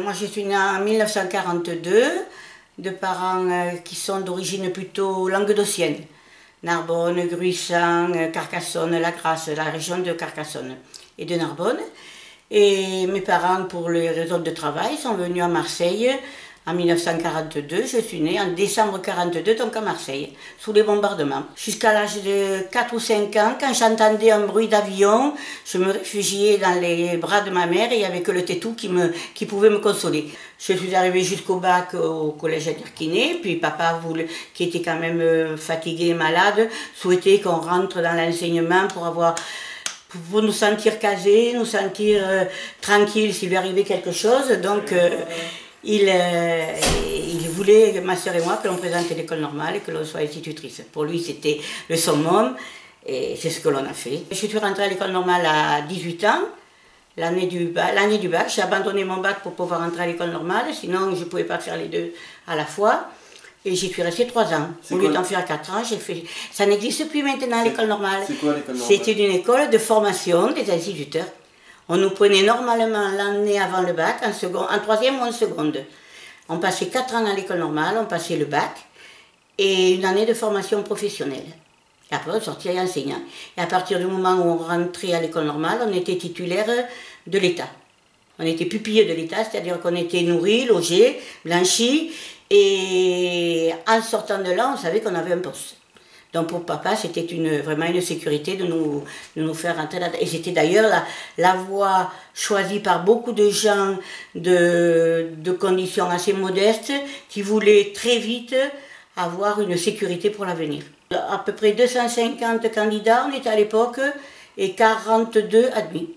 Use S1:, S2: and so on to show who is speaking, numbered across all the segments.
S1: Moi je suis née en 1942, de parents qui sont d'origine plutôt languedocienne. Narbonne, Gruissan, Carcassonne, La Grasse, la région de Carcassonne et de Narbonne. Et mes parents, pour les raisons de travail, sont venus à Marseille en 1942. Je suis née en décembre 1942, donc à Marseille, sous les bombardements. Jusqu'à l'âge de 4 ou 5 ans, quand j'entendais un bruit d'avion, je me réfugiais dans les bras de ma mère et il n'y avait que le tétou qui pouvait me consoler. Je suis arrivée jusqu'au bac au collège Interquiné, puis papa, qui était quand même fatigué et malade, souhaitait qu'on rentre dans l'enseignement pour nous sentir casés, nous sentir tranquilles s'il lui arrivait quelque chose. Donc il voulait, ma soeur et moi, que l'on présente l'école normale et que l'on soit institutrice. Pour lui, c'était le summum et c'est ce que l'on a fait. Je suis rentrée à l'école normale à 18 ans, l'année du bac. J'ai abandonné mon bac pour pouvoir rentrer à l'école normale, sinon je ne pouvais pas faire les deux à la fois. Et j'y suis restée 3 ans. Au lieu d'en faire 4 ans, j'ai fait... Ça n'existe plus maintenant l'école normale.
S2: C'est quoi l'école normale?
S1: C'était une école de formation des instituteurs. On nous prenait normalement l'année avant le bac, en troisième ou en seconde. On passait 4 ans à l'école normale, on passait le bac et une année de formation professionnelle. Et après on sortait enseignant. Et à partir du moment où on rentrait à l'école normale, on était titulaire de l'État. On était pupille de l'État, c'est-à-dire qu'on était nourri, logé, blanchi. Et en sortant de là, on savait qu'on avait un poste. Donc pour papa, c'était vraiment une sécurité de nous faire rentrer là-dedans. Et c'était d'ailleurs la voie choisie par beaucoup de gens de conditions assez modestes qui voulaient très vite avoir une sécurité pour l'avenir. À peu près 250 candidats, on était à l'époque, et 42 admis.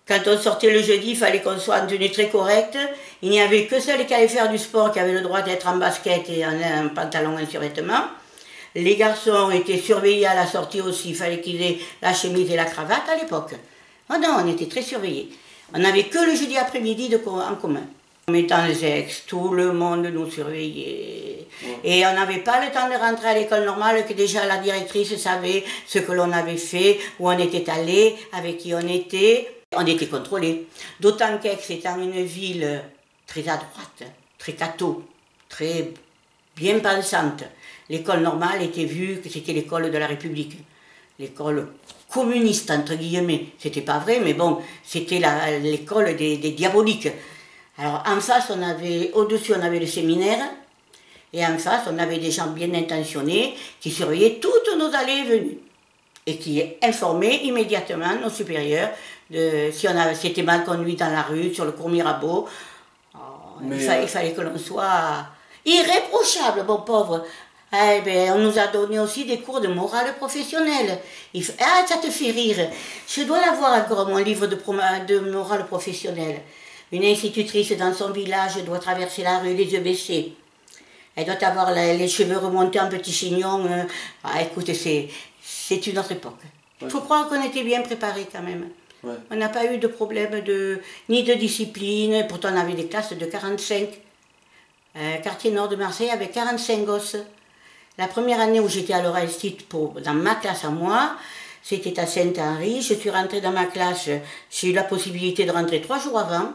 S1: Quand on sortait le jeudi, il fallait qu'on soit en tenue très correcte. Il n'y avait que celles qui allaient faire du sport qui avaient le droit d'être en basket et en un pantalon et un survêtement. Les garçons étaient surveillés à la sortie aussi. Il fallait qu'ils aient la chemise et la cravate à l'époque. Oh non, on était très surveillés. On n'avait que le jeudi après-midi en commun. Mais dans les ex, tout le monde nous surveillait. Et on n'avait pas le temps de rentrer à l'école normale que déjà la directrice savait ce que l'on avait fait, où on était allé, avec qui on était. On était contrôlés. D'autant qu'Aix étant une ville très à droite, très catho, très bien pensante, l'école normale était vue que c'était l'école de la République. L'école communiste, entre guillemets. C'était pas vrai, mais bon, c'était l'école des diaboliques. Alors en face, au-dessus, on avait le séminaire, et en face, on avait des gens bien intentionnés qui surveillaient toutes nos allées et venues. Et qui informaient immédiatement nos supérieurs si on s'était mal conduit dans la rue, sur le cours Mirabeau. Il fallait que l'on soit irréprochable, bon pauvre. Eh ben, on nous a donné aussi des cours de morale professionnelle. Ah, ça te fait rire. Je dois l'avoir encore, mon livre de morale professionnelle. Une institutrice dans son village doit traverser la rue les yeux baissés. Elle doit avoir les cheveux remontés en petits chignons. Écoute, c'est une autre époque. Il faut croire qu'on était bien préparés quand même. Ouais. On n'a pas eu de problème ni de discipline. Pourtant, on avait des classes de 45. Quartier nord de Marseille avec 45 gosses. La première année où j'étais à l'Oralstit, dans ma classe à moi, c'était à Saint-Henri. Je suis rentrée dans ma classe, j'ai eu la possibilité de rentrer 3 jours avant.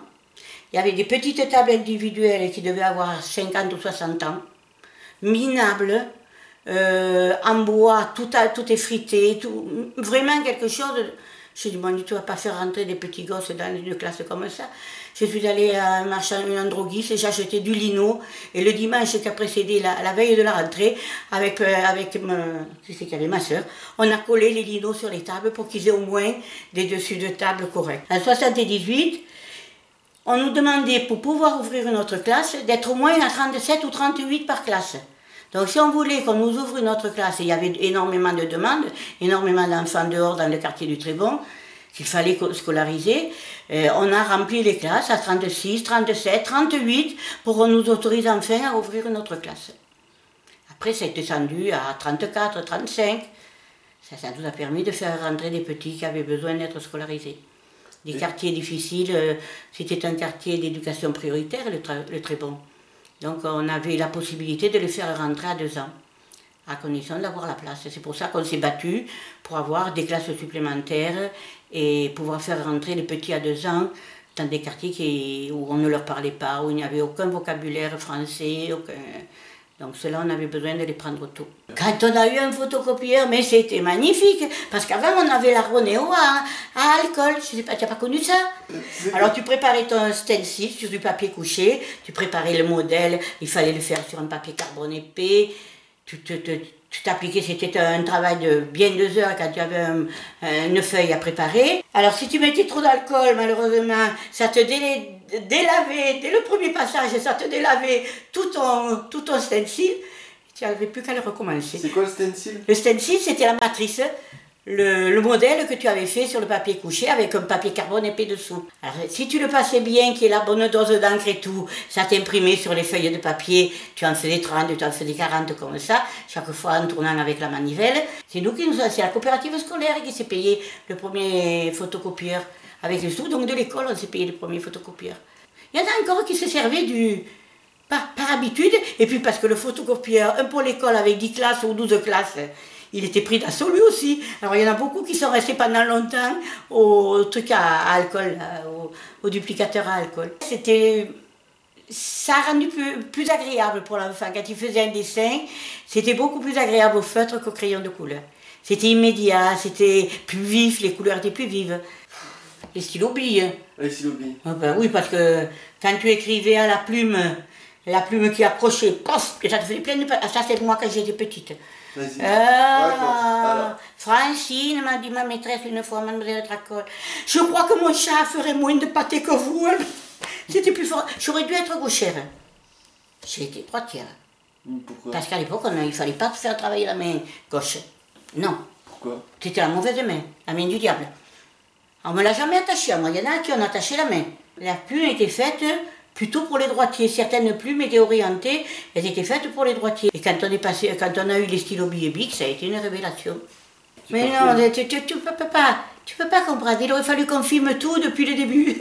S1: Il y avait des petites tables individuelles qui devaient avoir 50 ou 60 ans, minables, en bois, tout effrité, vraiment quelque chose. Je dis, bon, tu ne vas pas faire rentrer des petits gosses dans une classe comme ça. Je suis allée à un droguiste et j'ai acheté du lino. Et le dimanche qui a précédé la veille de la rentrée, avec ma soeur, on a collé les linos sur les tables pour qu'ils aient au moins des dessus de table corrects. En 1978, on nous demandait, pour pouvoir ouvrir une autre classe, d'être au moins à 37 ou 38 par classe. Donc si on voulait qu'on nous ouvre une autre classe, et il y avait énormément de demandes, énormément d'enfants dehors dans le quartier du Trébon, qu'il fallait scolariser, on a rempli les classes à 36, 37, 38 pour qu'on nous autorise enfin à ouvrir une autre classe. Après, ça a été descendu à 34, 35. Ça nous a permis de faire rentrer des petits qui avaient besoin d'être scolarisés. Des quartiers difficiles, c'était un quartier d'éducation prioritaire, le Trébon. Donc on avait la possibilité de les faire rentrer à 2 ans, à condition d'avoir la place. C'est pour ça qu'on s'est battu pour avoir des classes supplémentaires et pouvoir faire rentrer les petits à 2 ans dans des quartiers où on ne leur parlait pas, où il n'y avait aucun vocabulaire français, donc cela on avait besoin de les prendre tôt. Quand on a eu un photocopieur, mais c'était magnifique, parce qu'avant on avait la Ronéo à alcool, je sais pas, tu n'as pas connu ça? Alors tu préparais ton stencil sur du papier couché, tu préparais le modèle, il fallait le faire sur un papier carbone épais, tu t'appliquais, c'était un travail de bien 2 heures quand tu avais une feuille à préparer. Alors si tu mettais trop d'alcool, malheureusement, ça te délavait, dès le premier passage, ça te délavait tout ton stencil. Tu n'avais plus qu'à le recommencer.
S2: C'est quoi le stencil? Le
S1: stencil, c'était la matrice, le modèle que tu avais fait sur le papier couché avec un papier carbone épais dessous. Alors, si tu le passais bien, qu'il y ait la bonne dose d'encre et tout, ça t'imprimait sur les feuilles de papier, tu en faisais 30, tu en faisais 40 comme ça, chaque fois en tournant avec la manivelle. C'est la coopérative scolaire qui s'est payé le premier photocopieur. Avec les sous donc de l'école, on s'est payé le premier photocopieur. Il y en a encore qui se servaient par habitude, et puis parce que le photocopieur, un pour l'école avec 10 classes ou 12 classes, il était pris d'assaut lui aussi. Alors il y en a beaucoup qui sont restés pendant longtemps au truc à alcool, au duplicateur à alcool. Ça a rendu plus agréable pour l'enfant. Quand il faisait un dessin, c'était beaucoup plus agréable au feutre qu'au crayon de couleur. C'était immédiat, c'était plus vif, les couleurs étaient plus vives. Les stylos billes.
S2: Les stylos billes.
S1: Ah ben oui, parce que quand tu écrivais à la plume qui accrochait, pof, et ça te faisait plein de... Ça c'est moi quand j'étais petite. Francine m'a dit ma maîtresse une fois, mademoiselle Tracol, je crois que mon chat ferait moins de pâté que vous. C'était plus fort. J'aurais dû être gauchère. J'ai été droitière.
S2: Pourquoi?
S1: Parce qu'à l'époque, il ne fallait pas faire travailler la main gauche. Non.
S2: Pourquoi?
S1: C'était la mauvaise main, la main du diable. On ne me l'a jamais attachée. Moi, il y en a qui ont attaché la main. La plume était faite plutôt pour les droitiers. Certaines plumes étaient orientées, elles étaient faites pour les droitiers. Et quand on a eu les stylos billes Bic, ça a été une révélation. Mais non, tu peux pas comprendre. Il aurait fallu qu'on filme tout depuis le début.